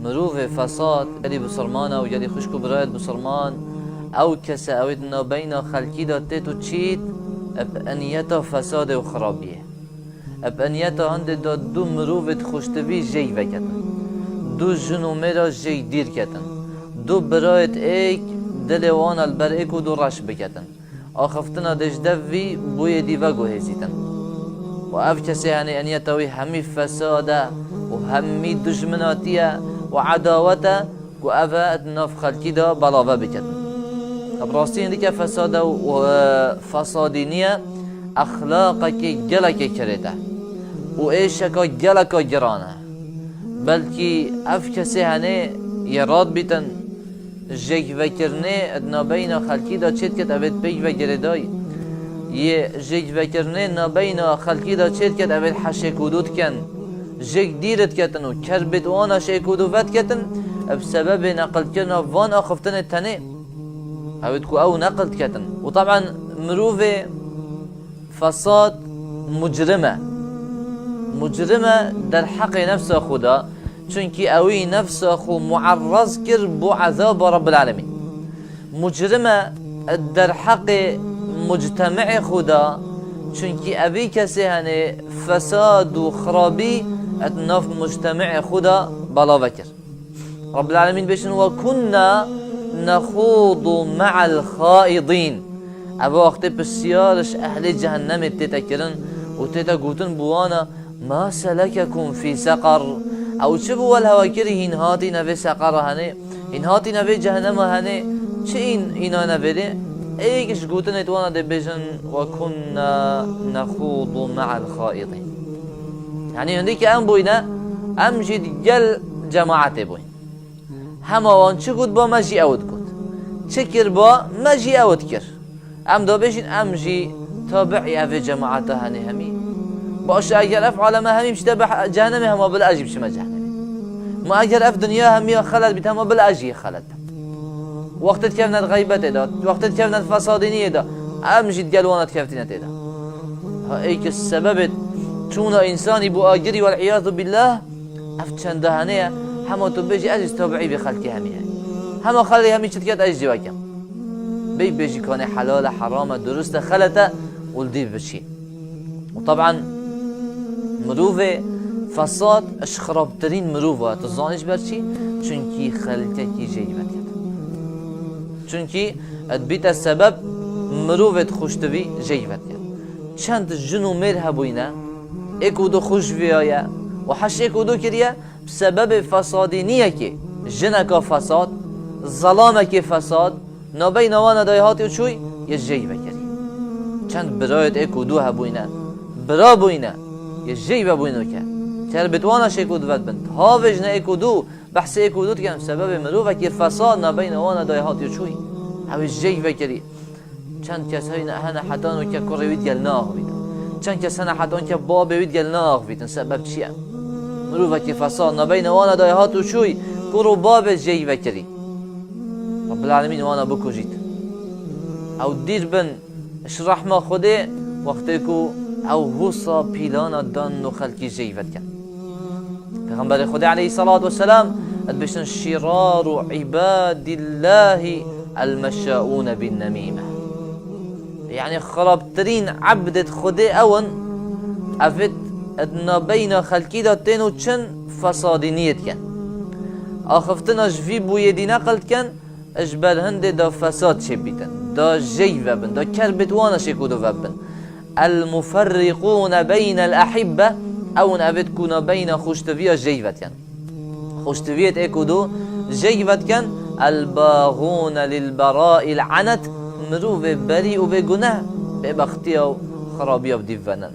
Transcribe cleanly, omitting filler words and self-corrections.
مروف فساد يلي بسرمان او يلي خشكو برايت بسرمان او كسا اويدنا بين خلقي دا تيتو تشيت بأنيتا فساد و خرابيه بأنيتا هند دا دو مروفت خوشتوي جي وكتن دو جنو مرا جي دير كتن دو برايت ايك دلوانا البر ايكو دو رش بكتن آخفتنا دجدوي بوي ديوغو هزيتن و اف كسي هني انيتاوي همي فساده و همي دجمناتيه و عداوته و افا اتناف خلقي دا بلاوه بكتن براستين ديك فساده و فسادينيه اخلاقك جلك كريته و ايشك جلك جرانه بلكي اف كسي هني يراد بيتن جيك وكرنه ادنا بين خلقي دا چت كت اوید بيك وگرداي يه جيك وكرنه نا بين خلقي دا چت كت اوید حشي كودود كن جيك ديرت كتن و كربت وانا شي كودوفت كتن بسبب نقل كرنا وان اخفتن التاني اوید كو او نقلت كتن وطبعا مروفه فساد مجرمه در حق نفس خدا چونكي اوي نفس اخو معرض كر بو عذاب رب العالمين مجرمه در حق مجتمع خدا چونكي ابي كسي هني فساد و خرابي اتناف مجتمع خدا بلا وكر رب العالمين بيشن وكنا نخوض مع الخائضين ابو وقت بسيارش اهل جهنم تتكرن و تتقوتن بوانا ما سلككم في سقر او چه بو الهواكري هين هاتي نوي سقر هني هين هاتي نوي جهنم هني چه اینا نويري ايكش قوتن اتوانا دي بيجن وكنا نخوض مع الخائضين يعني هنديك ام بوينا ام جيد جل جماعة بوين هما وان چه قد با مجي اوت قد چه كر با مجي اوت كر ام دو بيجن ام جي تابعي اوي جماعة هني همي باش اگر اف عالم همي مش تبع جهنم هما بالاجي بش ما جهنم ما اگر اف دنيا همي خلد بيت هما بالاجي خلد وقت كيف نت غيبت دا وقت كيف نت فسادينيه دا ام جيت قالوانت كيف تنت دا هيك السبب چون انساني بو اجري والعياذ بالله اف چند هنيه هما تو بيجي اجي تابعي بخلقي همي هما خلي همي شتكت اجي وكم بيجي كان حلال حرام درست خلته ولدي بشي وطبعا مروفه فساد اش خرابترين مروفه تزانش برچی چونكي خلقكي جيبت چونكي ادبيت السبب مروفه خوشتوي جيبت چند جنو مير هبوينه اكودو خوش ويايا وحش اكودو كريا بسبب فسادينيه كي جنكا فساد ظلامك فساد نبين وانا دايهاتي وشوي يجيبه كري چند برايت اكودو هبوينه برا بوينه يجيبه بوينه كه تربتوانا شيكود ود بنت هاوج نه اكودو بحث اكودو كان سبب مروفه كي فساد نبين وانا دايهاتي وشوي او يجيبه كري چند کس هینا هنا حتانو که کروید گل ناخوید چند کس هنا حتان که بابوید گل ناخوید سبب چیه مروفه که فساد نبین وانا دایهات و شوی کرو باب جی وکری رب العالمین وانا بکوجید او دیر بن اش رحمه خوده وقتی کو او حوصا پیلانا دان و خلقی جی وکن پیغمبر خدا علیه الصلاة والسلام ادبشن شرار عباد الله المشاؤون بالنميمة يعني خرابترين عبدت خدي اون افت ادنا بين خلقي دا تينو چن فسادينيت كان اخفتنا جفي بو يدي نقلت كان اجبال هند دا فساد شبيتن دا جي وبن دا كربت وانا شكودو وبن المفرقون بين الأحبة او افت كونا بين خوشتوية جيوت كان خوشتوية اكودو جيوت كان الباغون للبراء العنت مروف بريء بگناه ببختيه و خرابيه بديفنن